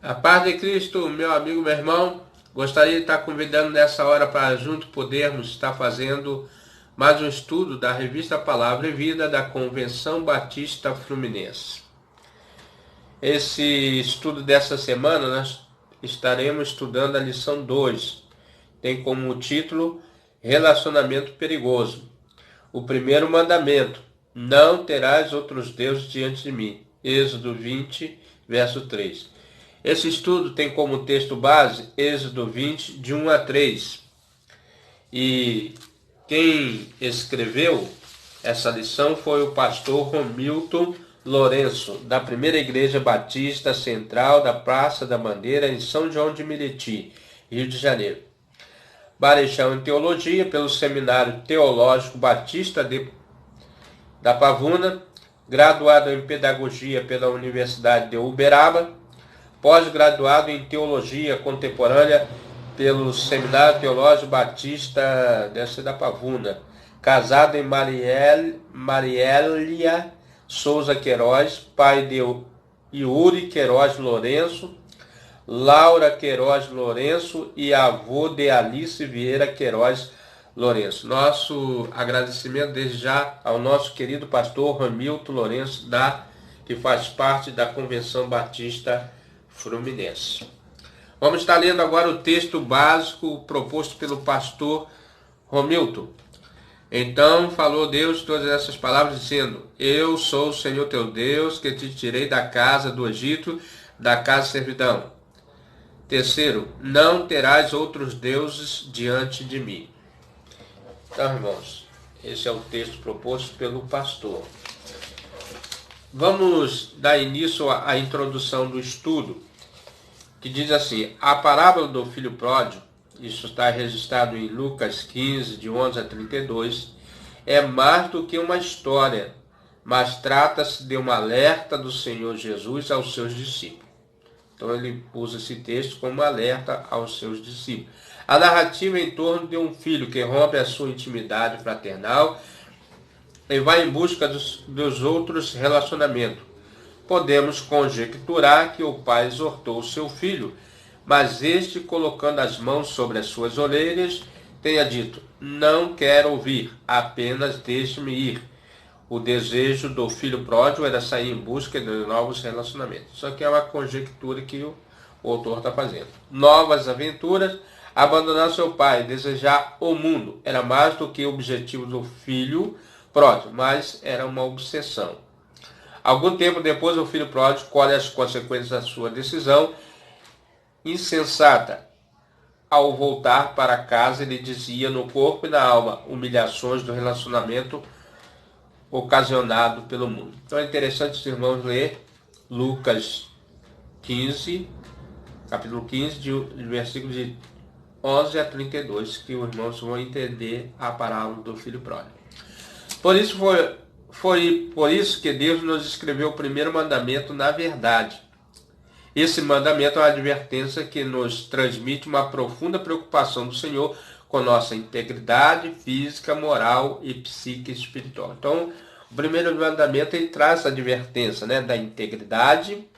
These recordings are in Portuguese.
A paz de Cristo, meu amigo, meu irmão, gostaria de estar convidando nessa hora para junto podermos estar fazendo mais um estudo da revista Palavra e Vida da Convenção Batista Fluminense. Esse estudo dessa semana nós estaremos estudando a lição 2. Tem como título Relacionamento Perigoso. O primeiro mandamento: não terás outros deuses diante de mim. Êxodo 20, verso 3. Esse estudo tem como texto base Êxodo 20, de 1 a 3. E quem escreveu essa lição foi o pastor Romilton Lourenço, da Primeira Igreja Batista Central da Praça da Bandeira, em São João de Meriti, Rio de Janeiro. Barechão em Teologia pelo Seminário Teológico Batista da Pavuna, graduado em Pedagogia pela Universidade de Uberaba, pós-graduado em Teologia Contemporânea pelo Seminário Teológico Batista da Pavuna, casado em Marielia Souza Queiroz, pai de Yuri Queiroz Lourenço, Laura Queiroz Lourenço e avô de Alice Vieira Queiroz Lourenço. Nosso agradecimento desde já ao nosso querido pastor Romilton Lourenço, que faz parte da Convenção Batista Fluminense. Vamos estar lendo agora o texto básico proposto pelo pastor Romilton. Então falou Deus todas essas palavras, dizendo: Eu sou o Senhor teu Deus, que te tirei da casa do Egito, da casa de servidão. Terceiro, não terás outros deuses diante de mim. Então, irmãos, esse é o texto proposto pelo pastor. Vamos dar início à introdução do estudo, que diz assim: a parábola do filho pródigo, isso está registrado em Lucas 15, de 11 a 32, é mais do que uma história, mas trata-se de um alerta do Senhor Jesus aos seus discípulos. Então ele usa esse texto como alerta aos seus discípulos. A narrativa é em torno de um filho que rompe a sua intimidade fraternal e vai em busca dos outros relacionamentos. Podemos conjecturar que o pai exortou seu filho, mas este, colocando as mãos sobre as suas orelhas, tenha dito: não quero ouvir, apenas deixe-me ir. O desejo do filho pródigo era sair em busca de novos relacionamentos. Isso aqui é uma conjectura que o autor está fazendo. Novas aventuras, abandonar seu pai, desejar o mundo, era mais do que o objetivo do filho pródigo, mas era uma obsessão. Algum tempo depois, o filho pródigo colhe as consequências da sua decisão insensata. Ao voltar para casa, ele dizia no corpo e na alma humilhações do relacionamento ocasionado pelo mundo. Então é interessante os irmãos ler Lucas 15, capítulo 15, de versículos de 11 a 32, que os irmãos vão entender a parábola do filho pródigo. Por isso foi por isso que Deus nos escreveu o primeiro mandamento na verdade. Esse mandamento é uma advertência que nos transmite uma profunda preocupação do Senhor com nossa integridade física, moral e psíquica e espiritual. Então, o primeiro mandamento ele traz essa advertência, da integridade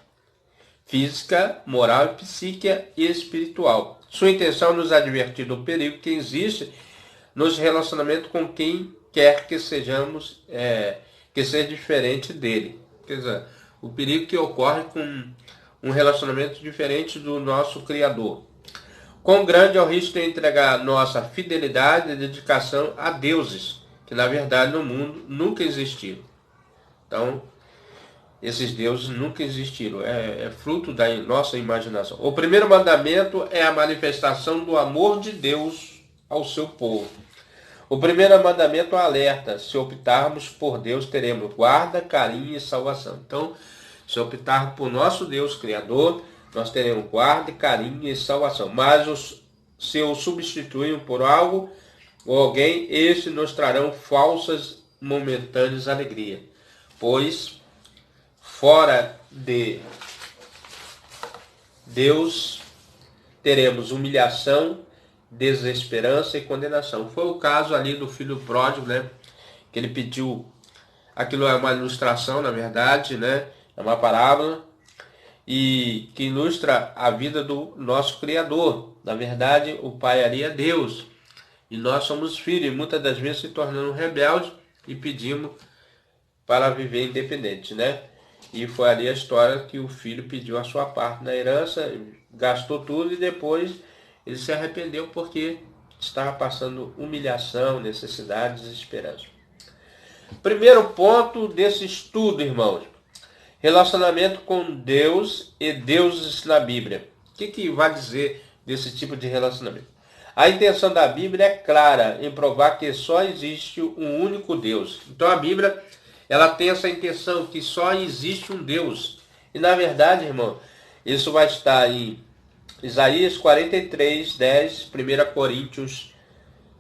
física, moral e psíquica e espiritual. Sua intenção é nos advertir do perigo que existe nos relacionamentos com quem quer que sejamos, que seja diferente dele. Quer dizer, o perigo que ocorre com um relacionamento diferente do nosso Criador. Quão grande é o risco de entregar nossa fidelidade e dedicação a deuses, que na verdade no mundo nunca existiram. Então, esses deuses nunca existiram, é fruto da nossa imaginação. O primeiro mandamento é a manifestação do amor de Deus ao seu povo. O primeiro mandamento alerta: se optarmos por Deus, teremos guarda, carinho e salvação. Então, se optarmos por nosso Deus Criador, nós teremos guarda, carinho e salvação. Mas se o substituirmos por algo ou alguém, estes nos trarão falsas momentâneas alegrias. Pois, fora de Deus, teremos humilhação, desesperança e condenação. Foi o caso ali do filho pródigo, que ele pediu. Aquilo é uma ilustração, na verdade, é uma parábola. e que ilustra a vida do nosso Criador. Na verdade, o Pai ali é Deus e nós somos filhos, e muitas das vezes se tornamos rebeldes e pedimos para viver independente, né? E foi ali a história que o filho pediu a sua parte na herança, gastou tudo e depois ele se arrependeu porque estava passando humilhação, necessidade, desesperança. Primeiro ponto desse estudo, irmãos: relacionamento com Deus e deuses na Bíblia. O que vai dizer desse tipo de relacionamento? A intenção da Bíblia é clara em provar que só existe um único Deus. Então a Bíblia, ela tem essa intenção que só existe um Deus. E na verdade, irmão, isso vai estar em Isaías 43, 10, 1 Coríntios,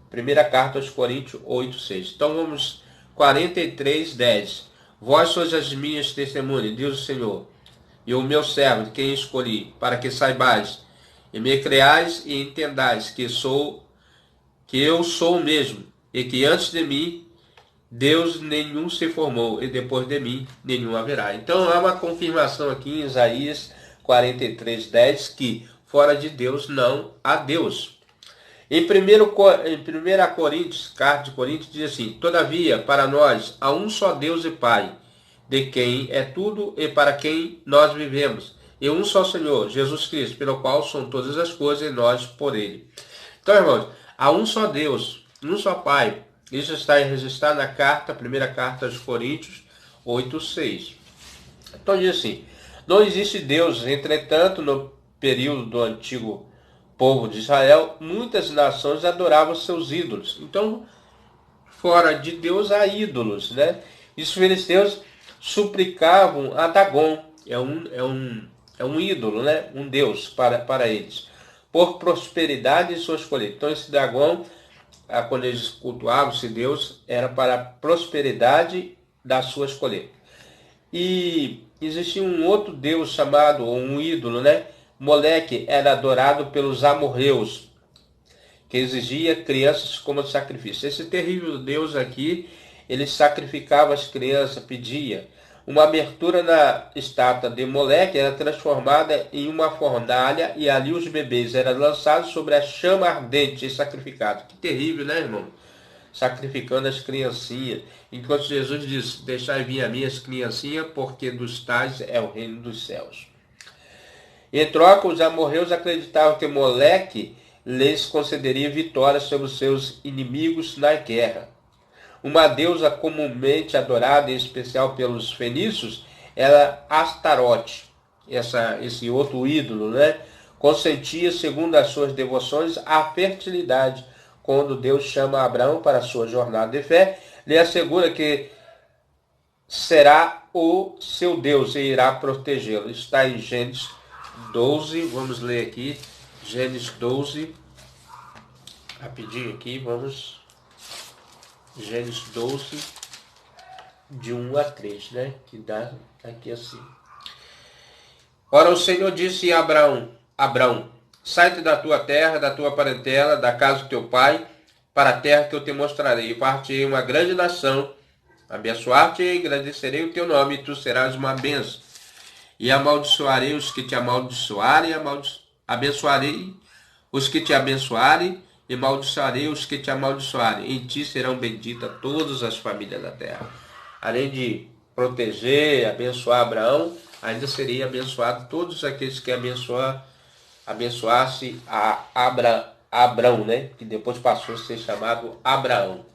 primeira carta aos Coríntios 8, 6. Então vamos, 43, 10. Vós sois as minhas testemunhas, diz o Senhor, e o meu servo, de quem escolhi, para que saibais, e me creais e entendais que eu sou o mesmo, e que antes de mim Deus nenhum se formou, e depois de mim nenhum haverá. Então há uma confirmação aqui em Isaías 43, 10, que fora de Deus não há Deus. Em 1 Coríntios, carta de Coríntios, diz assim: todavia, para nós há um só Deus e Pai, de quem é tudo e para quem nós vivemos, e um só Senhor, Jesus Cristo, pelo qual são todas as coisas e nós por ele. Então, irmãos, há um só Deus, um só Pai. Isso está registrado na carta, primeira carta aos Coríntios 8, 6. Então diz assim: não existe Deus, entretanto, no período do antigo povo de Israel, muitas nações adoravam seus ídolos. Então, fora de Deus há ídolos, né? E os filisteus suplicavam a Dagon, é um ídolo, né? Um deus para eles, por prosperidade de suas colheitas. Então esse Dagon, quando eles cultuavam esse deus, era para a prosperidade das suas colheitas. E existia um outro deus chamado, ou um ídolo, né? Moleque era adorado pelos amorreus, que exigia crianças como sacrifício. Esse terrível Deus aqui, ele sacrificava as crianças, pedia. Uma abertura na estátua de Moleque era transformada em uma fornalha e ali os bebês eram lançados sobre a chama ardente e sacrificados. Que terrível, né, irmão? Sacrificando as criancinhas. Enquanto Jesus disse: deixai vir a mim as criancinhas, porque dos tais é o reino dos céus. Em troca, os amorreus acreditavam que Moleque lhes concederia vitória sobre os seus inimigos na guerra. Uma deusa comumente adorada, em especial pelos fenícios, era Astarote, esse outro ídolo, né? Consentia, segundo as suas devoções, a fertilidade. Quando Deus chama Abraão para a sua jornada de fé, lhe assegura que será o seu Deus e irá protegê-lo. Está em Gênesis 12, vamos ler aqui, Gênesis 12, rapidinho aqui, vamos... Gênesis 12, de 1 a 3, né? Que dá aqui assim. Ora, o Senhor disse a Abraão, sai-te da tua terra, da tua parentela, da casa do teu pai, para a terra que eu te mostrarei, e partirei uma grande nação, abençoar-te e engrandecerei o teu nome, e tu serás uma bênção. E amaldiçoarei os que te amaldiçoarem, abençoarei os que te abençoarem, e maldiçoarei os que te amaldiçoarem. Em ti serão benditas todas as famílias da terra. Além de proteger, abençoar Abraão, ainda seria abençoado todos aqueles que abençoasse a Abrão, né? Que depois passou a ser chamado Abraão.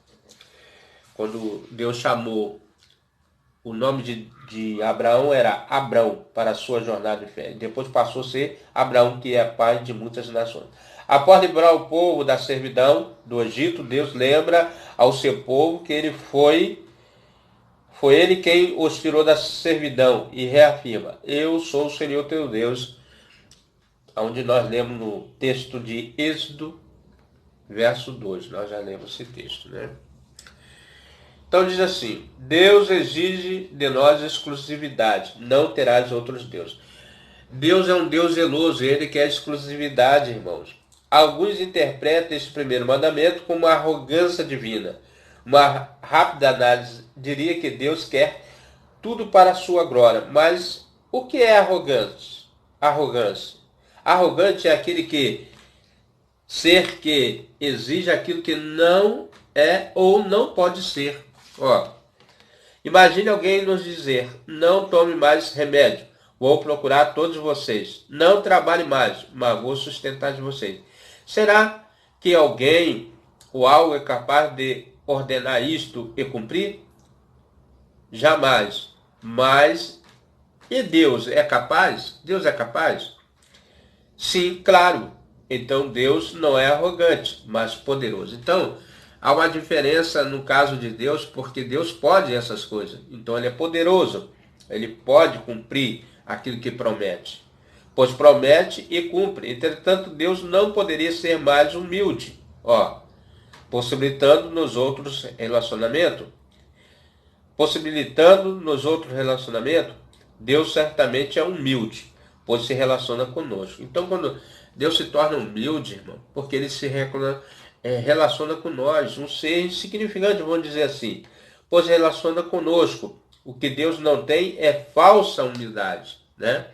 Quando Deus chamou, o nome de Abraão era Abrão para a sua jornada de fé. Depois passou a ser Abraão, que é pai de muitas nações. Após livrar o povo da servidão do Egito, Deus lembra ao seu povo que foi ele quem os tirou da servidão e reafirma: eu sou o Senhor teu Deus, onde nós lemos no texto de Êxodo, verso 2. Nós já lemos esse texto, né? Então diz assim: Deus exige de nós exclusividade, não terás outros deuses. Deus é um Deus zeloso, ele quer exclusividade, irmãos. Alguns interpretam esse primeiro mandamento como uma arrogância divina. Uma rápida análise diria que Deus quer tudo para a sua glória, mas O que é arrogante? Arrogância. Arrogante é aquele que exige aquilo que não é ou não pode ser. Ó, imagine alguém nos dizer: não tome mais remédio, vou procurar todos vocês. Não trabalhe mais, mas vou sustentar de vocês. Será que alguém ou algo é capaz de ordenar isto e cumprir? Jamais. Mas, e Deus é capaz? Deus é capaz? Sim, claro. Então Deus não é arrogante, mas poderoso. Então, há uma diferença no caso de Deus, porque Deus pode essas coisas. Então ele é poderoso. Ele pode cumprir aquilo que promete. Pois promete e cumpre. Entretanto, Deus não poderia ser mais humilde. Ó, possibilitando nos outros relacionamentos. Deus certamente é humilde, pois se relaciona conosco. Então, quando Deus se torna humilde, irmão, porque ele se relaciona com nós, um ser insignificante, vamos dizer assim, pois se relaciona conosco. O que Deus não tem é falsa humildade, né?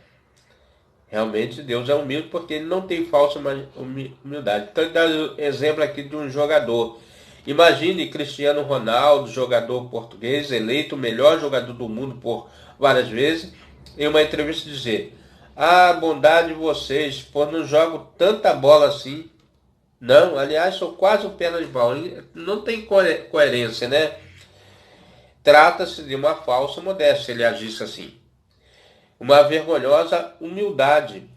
Realmente Deus é humilde porque ele não tem falsa humildade. Então ele dá o exemplo aqui de um jogador. Imagine Cristiano Ronaldo, jogador português, eleito o melhor jogador do mundo por várias vezes, em uma entrevista dizer: "Ah, bondade de vocês, pois não jogo tanta bola assim. Não, aliás, sou quase um perna de pau." Não tem coerência, né? Trata-se de uma falsa modéstia, se ele agisse assim. Uma vergonhosa humildade.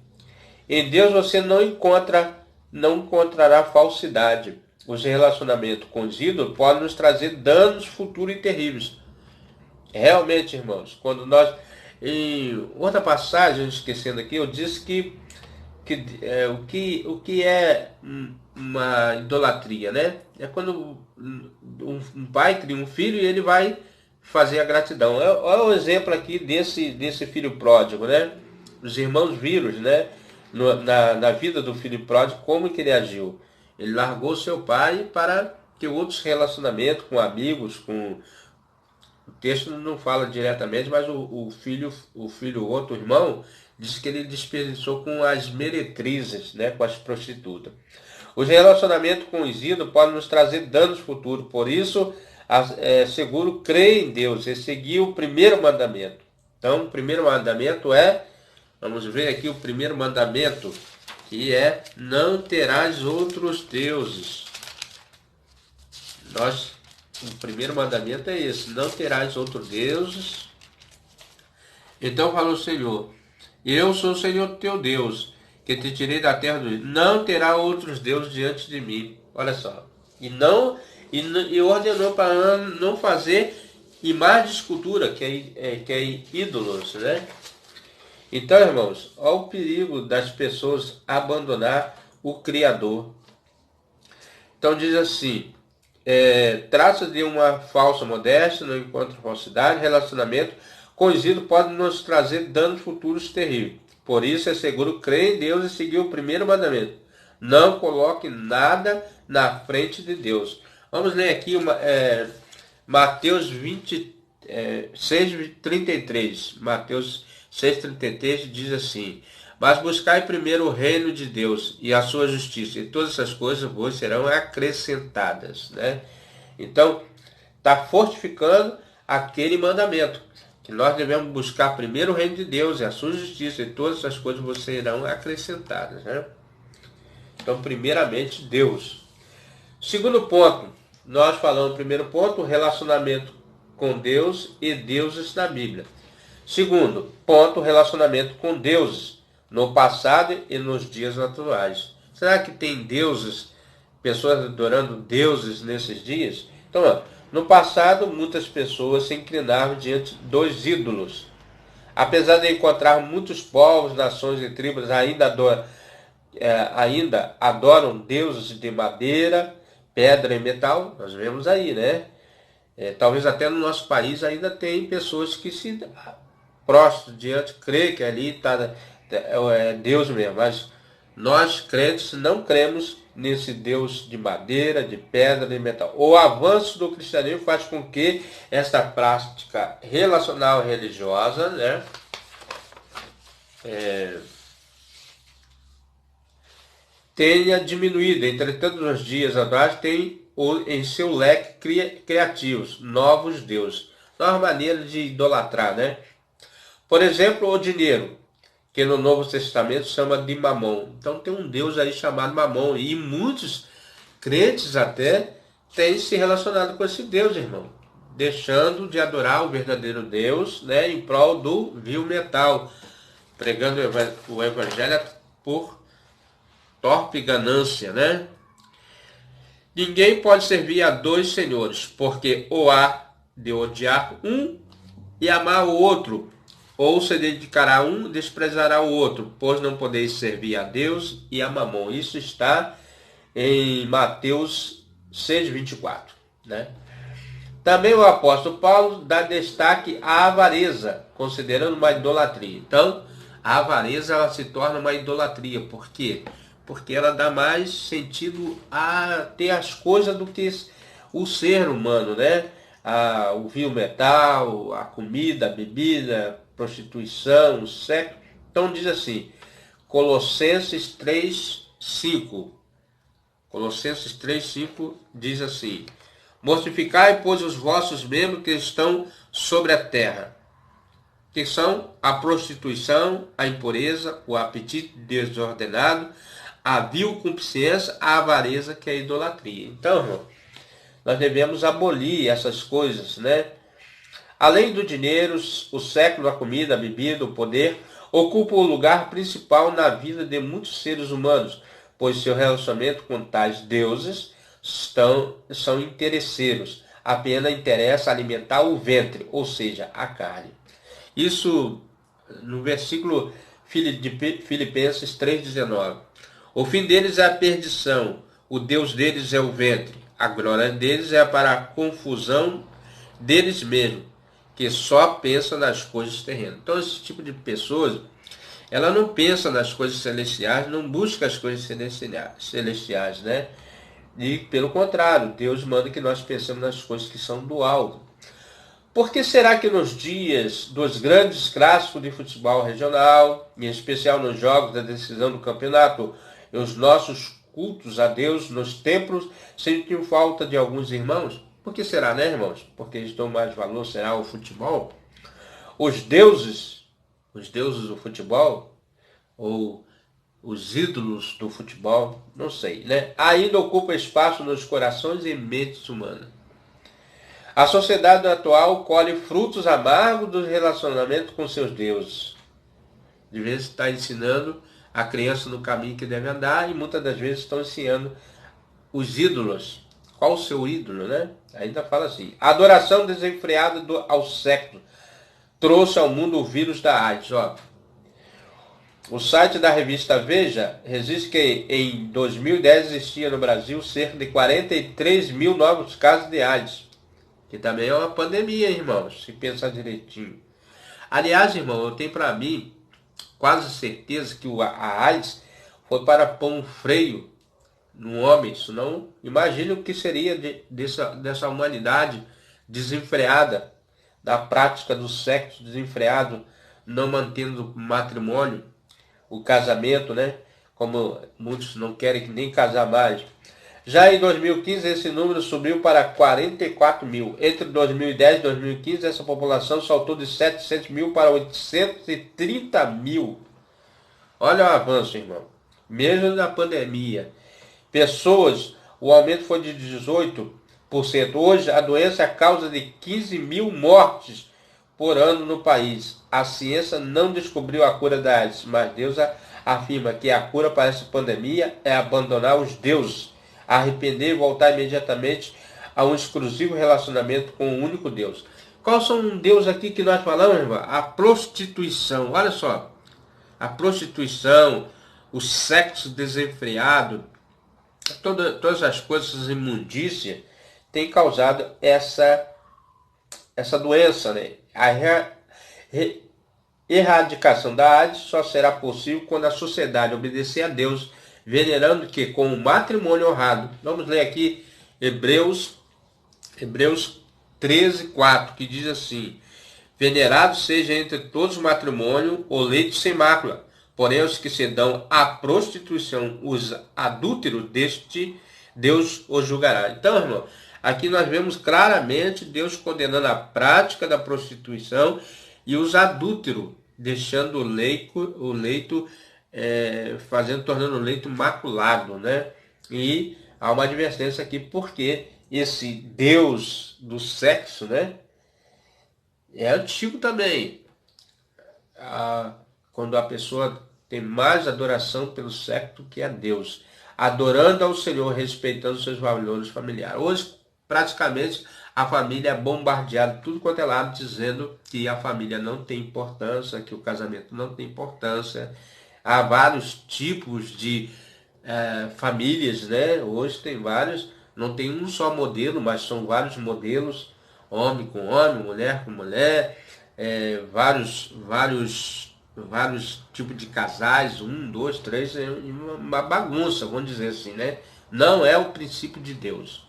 Em Deus você não encontrará falsidade. Os relacionamentos com os ídolos podem nos trazer danos futuros e terríveis. Realmente, irmãos, quando nós... Em outra passagem, esquecendo aqui, eu disse o que é uma idolatria, né? É quando um pai cria um filho e ele vai fazer a gratidão. Olha o exemplo aqui desse filho pródigo, né? Os irmãos viram, né? Na vida do filho pródigo, como que ele agiu. Ele largou seu pai para ter outros relacionamentos com amigos, com... O texto não fala diretamente, mas o outro irmão, diz que ele desperdiçou com as meretrizes, né, com as prostitutas. Os relacionamentos com os ídolos podem nos trazer danos futuros. Por isso, é seguro crer em Deus e seguir o primeiro mandamento. Então, o primeiro mandamento vamos ver aqui o primeiro mandamento, que é: não terás outros deuses. O primeiro mandamento é esse: não terás outros deuses. Então falou o Senhor: eu sou o Senhor teu Deus, que te tirei da terra do Egito. Não terá outros deuses diante de mim. Olha só. E ordenou para não fazer imagem de escultura, que é ídolos, né? Então, irmãos, olha o perigo das pessoas abandonar o Criador. Então diz assim: trata-se de uma falsa modéstia, não encontra falsidade, relacionamento com os ídolos pode nos trazer danos futuros terríveis. Por isso é seguro crer em Deus e seguir o primeiro mandamento: não coloque nada na frente de Deus. Vamos ler aqui Mateus 6:33. Mateus 6:33 diz assim: mas buscai primeiro o reino de Deus e a sua justiça, e todas essas coisas vos serão acrescentadas, né? Então, está fortificando aquele mandamento, que nós devemos buscar primeiro o reino de Deus e a sua justiça, e todas essas coisas vos serão acrescentadas, né? Então, primeiramente, Deus. Segundo ponto, nós falamos, primeiro ponto, o relacionamento com Deus e deuses na Bíblia. Segundo ponto, o relacionamento com deuses no passado e nos dias atuais. Será que tem deuses, pessoas adorando deuses nesses dias? Então, no passado, muitas pessoas se inclinavam diante dos ídolos. Apesar de encontrar muitos povos, nações e tribos ainda adoram deuses de madeira, pedra e metal, nós vemos aí, né? Talvez até no nosso país ainda tem pessoas que se prostram diante, creem que ali está Deus mesmo, mas nós crentes não cremos nesse Deus de madeira, de pedra, de metal. O avanço do cristianismo faz com que esta prática relacional religiosa, né, tenha diminuído. Entretanto, nos dias atuais tem em seu leque criativos novos deuses, novas maneiras de idolatrar, né? Por exemplo, o dinheiro, que no Novo Testamento chama de Mamon. Então tem um deus aí chamado Mamon, e muitos crentes até têm se relacionado com esse deus, irmão, deixando de adorar o verdadeiro Deus, né, em prol do vil metal, pregando o evangelho por torpe ganância, né? Ninguém pode servir a dois senhores, porque ou há de odiar um e amar o outro, ou se dedicará a um e desprezará o outro, pois não podeis servir a Deus e a Mamon. Isso está em Mateus 6:24, né? Também o apóstolo Paulo dá destaque à avareza, considerando uma idolatria. Então, a avareza ela se torna uma idolatria. Por quê? Porque ela dá mais sentido a ter as coisas do que o ser humano, né? O vil metal, a comida, a bebida, a prostituição, o sexo. Então diz assim, Colossenses 3:5. Colossenses 3:5 diz assim: mortificai, pois, os vossos membros que estão sobre a terra, que são a prostituição, a impureza, o apetite desordenado, a vil concupiscência, a avareza, que é a idolatria. Então, irmão, nós devemos abolir essas coisas, né? Além do dinheiro, o século, a comida, a bebida, o poder, ocupam o lugar principal na vida de muitos seres humanos, pois seu relacionamento com tais deuses são interesseiros. Apenas interessa alimentar o ventre, ou seja, a carne. Isso no versículo de Filipenses 3:19. O fim deles é a perdição, o Deus deles é o ventre, a glória deles é para a confusão deles mesmos, que só pensa nas coisas terrenas. Então esse tipo de pessoas, ela não pensa nas coisas celestiais, não busca as coisas celestiais, né? E pelo contrário, Deus manda que nós pensemos nas coisas que são do alto. Por que será que nos dias dos grandes clássicos de futebol regional, em especial nos jogos da decisão do campeonato, e os nossos cultos a Deus nos templos sentem falta de alguns irmãos? Por que será, né, irmãos? Porque eles dão mais valor, será, ao futebol? Os deuses do futebol, ou os ídolos do futebol, não sei, né? Ainda ocupa espaço nos corações e mentes humanas. A sociedade atual colhe frutos amargos do relacionamento com seus deuses. De vezes está ensinando a criança no caminho que deve andar e muitas das vezes estão ensinando os ídolos. Qual o seu ídolo, né? Ainda fala assim. A adoração desenfreada ao sexo trouxe ao mundo o vírus da AIDS. Ó. O site da revista Veja registra que em 2010 existia no Brasil cerca de 43 mil novos casos de AIDS. Que também é uma pandemia, irmãos, se pensar direitinho. Aliás, irmão, eu tenho para mim quase certeza que a AIDS foi para pôr um freio no homem. Senão, imagine o que seria dessa humanidade desenfreada, da prática do sexo desenfreado, não mantendo o matrimônio, o casamento, né? Como muitos não querem nem casar mais. Já em 2015, esse número subiu para 44 mil. Entre 2010 e 2015, essa população saltou de 700 mil para 830 mil. Olha o avanço, irmão. Mesmo na pandemia. Pessoas, o aumento foi de 18%. Hoje, a doença é a causa de 15 mil mortes por ano no país. A ciência não descobriu a cura da AIDS, mas Deus afirma que a cura para essa pandemia é abandonar os deuses, arrepender e voltar imediatamente a um exclusivo relacionamento com o único Deus. Qual são um Deus aqui que nós falamos, irmão? A prostituição. Olha só. A prostituição, o sexo desenfreado, todas as coisas, essa imundícia, tem causado essa doença, né? A erradicação da AIDS só será possível quando a sociedade obedecer a Deus, venerando que com o matrimônio honrado, vamos ler aqui Hebreus 13:4, que diz assim: Venerado seja entre todos o matrimônio o leito sem mácula. Porém, os que se dão à prostituição, os adúlteros, deste Deus os julgará. Então, irmão, aqui nós vemos claramente Deus condenando a prática da prostituição e os adúlteros, deixando o leito tornando o leito maculado, né? E há uma advertência aqui, porque esse Deus do sexo, né? É antigo também. Quando a pessoa tem mais adoração pelo sexo que a Deus, adorando ao Senhor, respeitando seus valores familiares. Hoje, praticamente, a família é bombardeada tudo quanto é lado, dizendo que a família não tem importância, que o casamento não tem importância. Há vários tipos de famílias, né? Hoje tem vários, não tem um só modelo, mas são vários modelos, homem com homem, mulher com mulher, vários tipos de casais, 1, 2, 3, é uma bagunça, vamos dizer assim, né? Não é o princípio de Deus.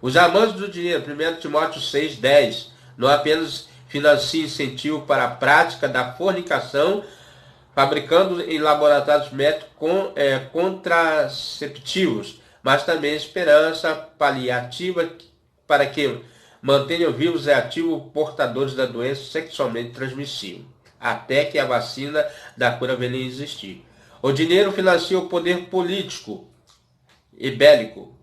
Os amantes do dinheiro, 1 Timóteo 6,10, não apenas financia incentivo para a prática da fornicação, fabricando em laboratórios médicos contraceptivos, mas também esperança paliativa para que mantenham vivos e ativos portadores da doença sexualmente transmissível, até que a vacina da cura venha a existir. O dinheiro financia o poder político e bélico.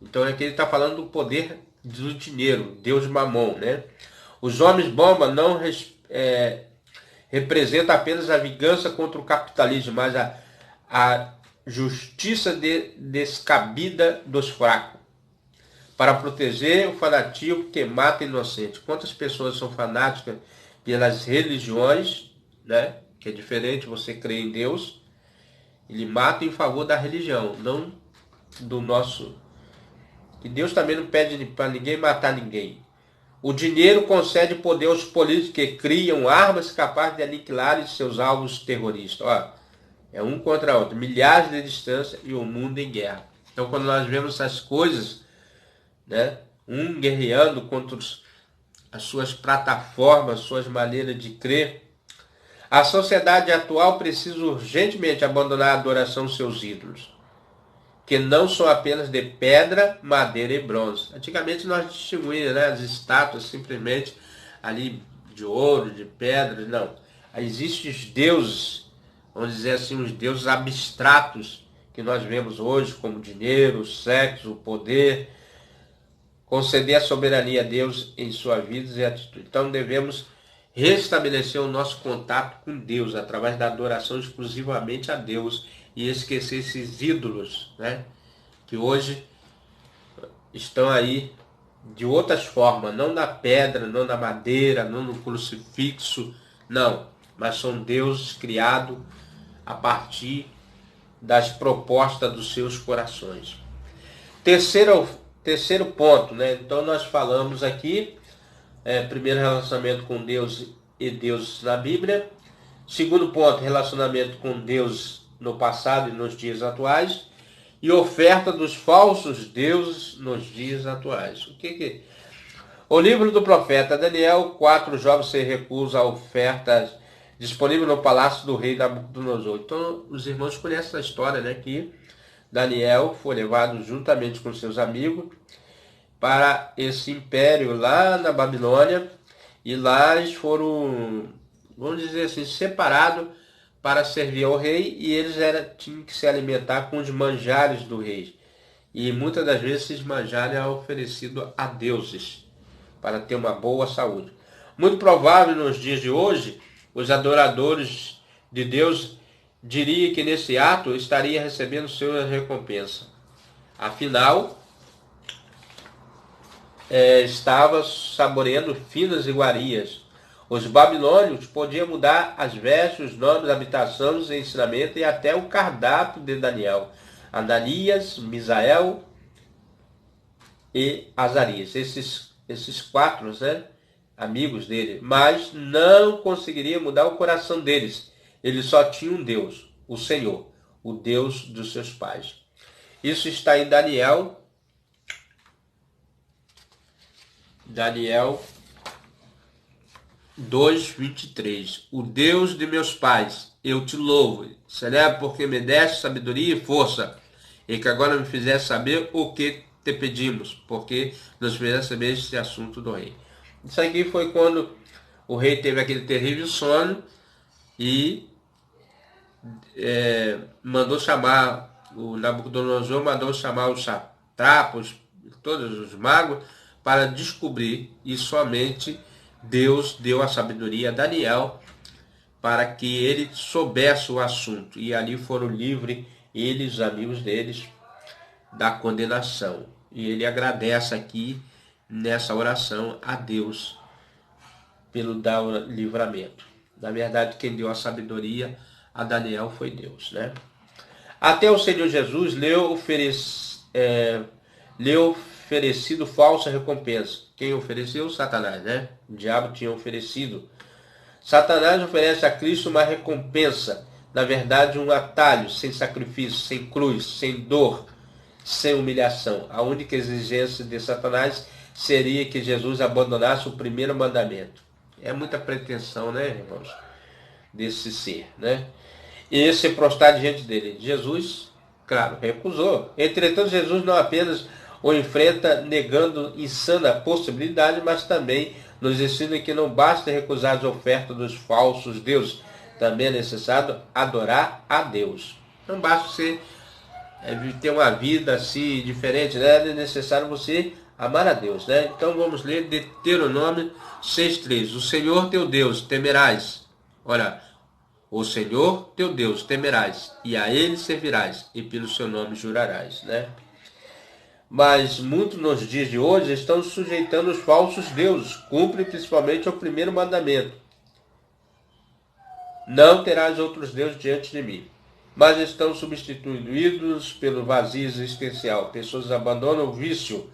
Então aqui ele está falando do poder do dinheiro, Deus Mamon, né? Os homens bomba não representa apenas a vingança contra o capitalismo, mas a justiça descabida dos fracos, para proteger o fanatismo que mata inocente. Quantas pessoas são fanáticas pelas religiões, né? Que é diferente, você crê em Deus, ele mata em favor da religião, não do nosso. E Deus também não pede para ninguém matar ninguém. O dinheiro concede poder aos políticos que criam armas capazes de aniquilar seus alvos terroristas. Ó, é um contra outro, milhares de distância e o mundo em guerra. Então, quando nós vemos essas coisas, né, um guerreando contra as suas plataformas, suas maneiras de crer, a sociedade atual precisa urgentemente abandonar a adoração aos seus ídolos, que não são apenas de pedra, madeira e bronze. Antigamente nós distinguíamos, né, as estátuas simplesmente ali de ouro, de pedra, não. Existem os deuses, vamos dizer assim, os deuses abstratos que nós vemos hoje, como dinheiro, sexo, o poder, conceder a soberania a Deus em sua vida e atitude. Então devemos restabelecer o nosso contato com Deus através da adoração exclusivamente a Deus e esquecer esses ídolos, né, que hoje estão aí de outras formas, não na pedra, não na madeira, não no crucifixo, não, mas são deuses criados a partir das propostas dos seus corações. Terceiro ponto, né? Então nós falamos aqui, primeiro, relacionamento com Deus e Deus na Bíblia. Segundo ponto, relacionamento com Deus no passado e nos dias atuais. E oferta dos falsos deuses nos dias atuais. O livro do profeta Daniel, 4 jovens se recusam a ofertas disponíveis no palácio do rei Nabucodonosor. Então, os irmãos conhecem essa história, né? Que Daniel foi levado juntamente com seus amigos para esse império lá na Babilônia. E lá eles foram, vamos dizer assim, separados para servir ao rei, e eles tinham que se alimentar com os manjares do rei. E muitas das vezes esses manjares eram oferecidos a deuses, para ter uma boa saúde. Muito provável nos dias de hoje, os adoradores de Deus diriam que nesse ato estaria recebendo sua recompensa. Afinal, estava saboreando finas iguarias. Os babilônios podiam mudar as vestes, os nomes, habitações, ensinamento e até o cardápio de Daniel, Ananias, Misael e Azarias. Esses quatro, né, amigos dele, mas não conseguiriam mudar o coração deles. Eles só tinham um Deus, o Senhor, o Deus dos seus pais. Isso está em Daniel 2:23. O Deus de meus pais, eu te louvo, celebro porque me deste sabedoria e força, e que agora me fizeste saber o que te pedimos, porque nos fizeste saber este assunto do rei. Isso aqui foi quando o rei teve aquele terrível sono e mandou chamar, o Nabucodonosor mandou chamar os satrapos, todos os magos, para descobrir, e somente Deus deu a sabedoria a Daniel para que ele soubesse o assunto. E ali foram livres, eles, os amigos deles, da condenação. E ele agradece aqui, nessa oração, a Deus pelo dar o livramento. Na verdade, quem deu a sabedoria a Daniel foi Deus, né? Até o Senhor Jesus lhe oferecido falsa recompensa. Quem ofereceu? Satanás, né? O diabo tinha oferecido. Satanás oferece a Cristo uma recompensa, na verdade um atalho, sem sacrifício, sem cruz, sem dor, sem humilhação. A única exigência de Satanás seria que Jesus abandonasse o primeiro mandamento. É muita pretensão, né, irmãos? Desse ser, né? E se prostrar diante dele. Jesus, claro, recusou. Entretanto, Jesus não apenas o enfrenta negando insana possibilidade, mas também nos ensina que não basta recusar as ofertas dos falsos deuses. Também é necessário adorar a Deus. Não basta você ter uma vida assim diferente, né? É necessário você amar a Deus, né? Então vamos ler Deuteronômio 6:3. O Senhor teu Deus temerás. Olha, o Senhor teu Deus temerás, e a Ele servirás, e pelo seu nome jurarás, né? Mas muitos nos dias de hoje estão sujeitando os falsos deuses, cumprem principalmente o primeiro mandamento. Não terás outros deuses diante de mim. Mas estão substituindo ídolos pelo vazio existencial. Pessoas abandonam o vício,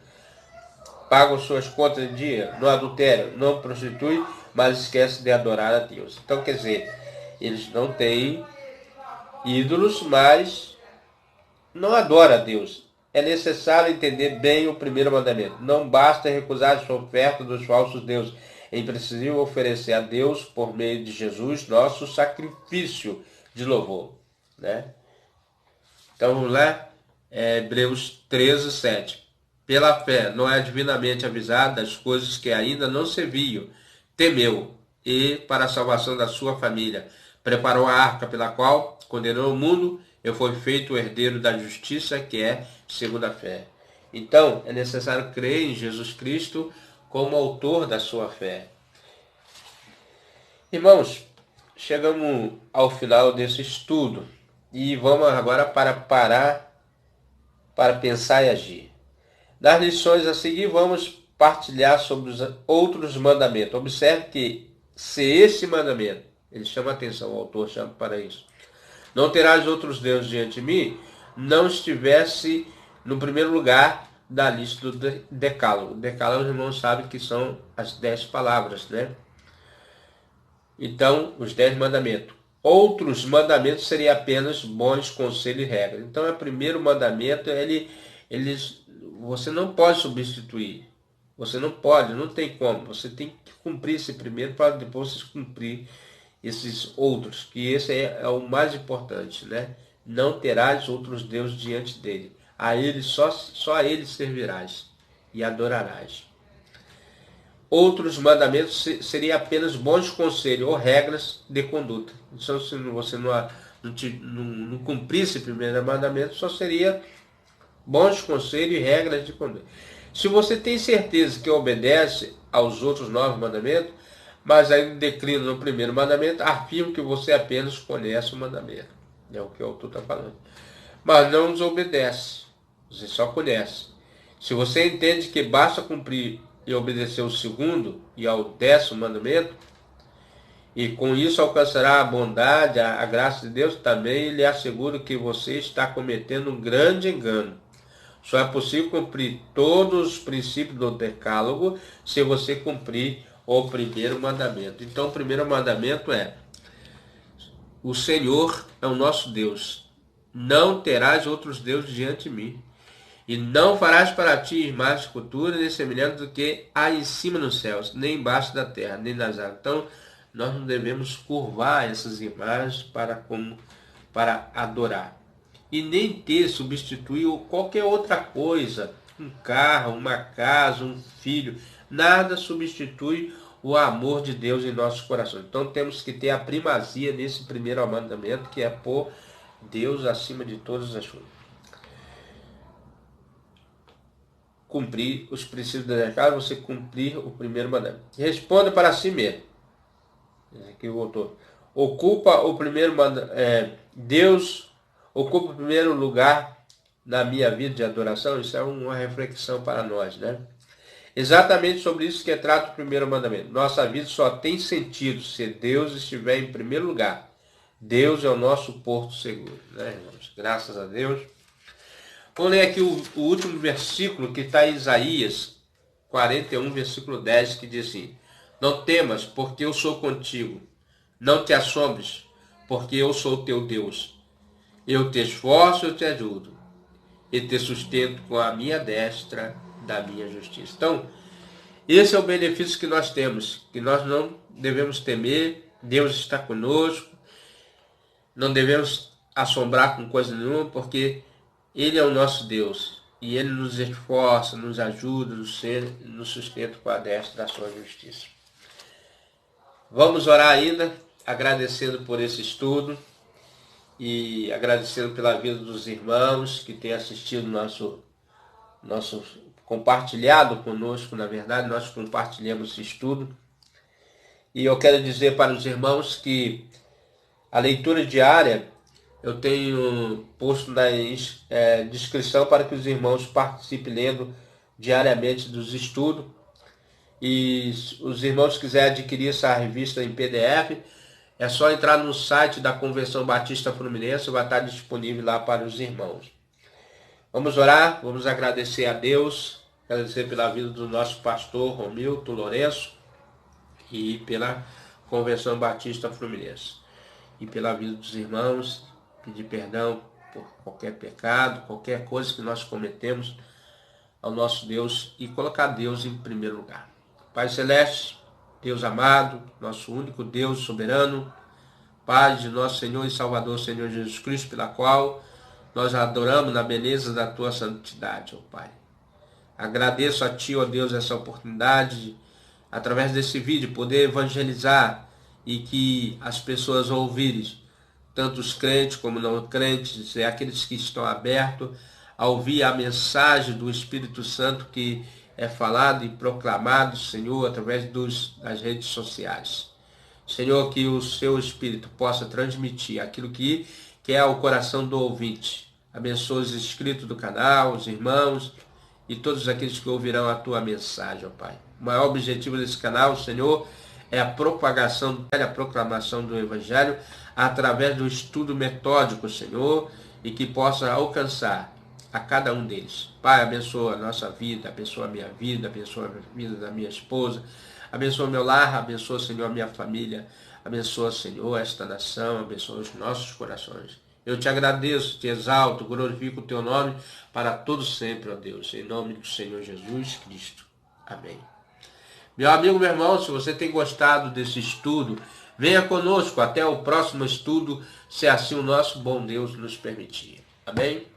pagam suas contas em dia, no adultério, não prostituem, mas esquecem de adorar a Deus. Então, quer dizer, eles não têm ídolos, mas não adoram a Deus. É necessário entender bem o primeiro mandamento. Não basta recusar a oferta dos falsos deuses. É imprescindível oferecer a Deus, por meio de Jesus, nosso sacrifício de louvor, né? Então vamos lá, Hebreus 13:7. Pela fé, Noé, divinamente avisado das coisas que ainda não se viam, temeu, e para a salvação da sua família, preparou a arca pela qual condenou o mundo e foi feito o herdeiro da justiça, que é segundo a fé. Então, é necessário crer em Jesus Cristo como autor da sua fé. Irmãos, chegamos ao final desse estudo e vamos agora parar para pensar e agir. Nas lições a seguir, vamos partilhar sobre os outros mandamentos. Observe que se esse mandamento, ele chama a atenção, o autor chama para isso, não terás outros deuses diante de mim, não estivesse no primeiro lugar da lista do decálogo. O decálogo, os irmãos sabem que são as 10 palavras, né? Então, os 10 mandamentos. Outros mandamentos seriam apenas bons conselhos e regras. Então, o primeiro mandamento, você não pode substituir. Você não pode, não tem como. Você tem que cumprir esse primeiro para depois você cumprir esses outros, que esse é o mais importante, né? Não terás outros deuses diante dele. A ele só a ele servirás e adorarás. Outros mandamentos seriam apenas bons conselhos ou regras de conduta. Então, se você não cumprisse o primeiro mandamento, só seria bons conselhos e regras de conduta. Se você tem certeza que obedece aos outros 9 mandamentos, mas ainda declina no primeiro mandamento, afirma que você apenas conhece o mandamento. É o que o autor está falando. Mas não desobedece. Você só conhece. Se você entende que basta cumprir e obedecer o segundo e ao 10º mandamento, e com isso alcançará a bondade, a graça de Deus, também lhe asseguro que você está cometendo um grande engano. Só é possível cumprir todos os princípios do decálogo se você cumprir o primeiro mandamento. Então, o primeiro mandamento é: o Senhor é o nosso Deus. Não terás outros deuses diante de mim. E não farás para ti imagem de escultura, nem semelhante do que há em cima nos céus, nem embaixo da terra, nem nas águas. Então, nós não devemos curvar essas imagens para adorar. E nem ter, substituir qualquer outra coisa, um carro, uma casa, um filho. Nada substitui o amor de Deus em nossos corações. Então temos que ter a primazia nesse primeiro mandamento, que é pôr Deus acima de todas as coisas. Cumprir os princípios da casa, você cumprir o primeiro mandamento. Responda para si mesmo. Aqui o autor. Ocupa o primeiro mandamento. Deus ocupa o primeiro lugar na minha vida de adoração. Isso é uma reflexão para nós, né? Exatamente sobre isso que trata o primeiro mandamento. Nossa vida só tem sentido se Deus estiver em primeiro lugar. Deus é o nosso porto seguro, né, irmãos? Graças a Deus. Vamos ler aqui o último versículo que está em Isaías 41, versículo 10, que diz assim: Não temas, porque eu sou contigo. Não te assombres, porque eu sou teu Deus. Eu te esforço, eu te ajudo. E te sustento com a minha destra da minha justiça. Então, esse é o benefício que nós temos, que nós não devemos temer. Deus está conosco. Não devemos assombrar com coisa nenhuma, porque Ele é o nosso Deus. E Ele nos esforça, nos ajuda, nos sustenta com a destra da sua justiça. Vamos orar ainda, agradecendo por esse estudo e agradecendo pela vida dos irmãos que têm assistido nosso compartilhado conosco. Na verdade, nós compartilhamos esse estudo. E eu quero dizer para os irmãos que a leitura diária eu tenho posto na descrição para que os irmãos participem lendo diariamente dos estudos. E os irmãos quiserem adquirir essa revista em PDF, é só entrar no site da Convenção Batista Fluminense, vai estar disponível lá para os irmãos. Vamos orar, vamos agradecer a Deus, agradecer pela vida do nosso pastor Romilton Lourenço e pela Convenção Batista Fluminense. E pela vida dos irmãos, pedir perdão por qualquer pecado, qualquer coisa que nós cometemos ao nosso Deus e colocar Deus em primeiro lugar. Pai Celeste, Deus amado, nosso único Deus soberano, Pai de nosso Senhor e Salvador, Senhor Jesus Cristo, pela qual nós adoramos na beleza da Tua santidade, ó Pai. Agradeço a Ti, ó Deus, essa oportunidade de, através desse vídeo, poder evangelizar e que as pessoas ouvirem, tanto os crentes como não crentes, e aqueles que estão abertos a ouvir a mensagem do Espírito Santo que é falado e proclamado, Senhor, através das redes sociais. Senhor, que o Seu Espírito possa transmitir aquilo que é o coração do ouvinte. Abençoa os inscritos do canal, os irmãos e todos aqueles que ouvirão a Tua mensagem, ó Pai. O maior objetivo desse canal, Senhor, é a propagação, a proclamação do Evangelho através do estudo metódico, Senhor, e que possa alcançar a cada um deles. Pai, abençoa a nossa vida, abençoa a minha vida, abençoa a vida da minha esposa, abençoa meu lar, abençoa, Senhor, a minha família, abençoa, Senhor, esta nação, abençoa os nossos corações. Eu te agradeço, te exalto, glorifico o teu nome para todos sempre, ó Deus, em nome do Senhor Jesus Cristo. Amém. Meu amigo, meu irmão, se você tem gostado desse estudo, venha conosco até o próximo estudo, se assim o nosso bom Deus nos permitir. Amém?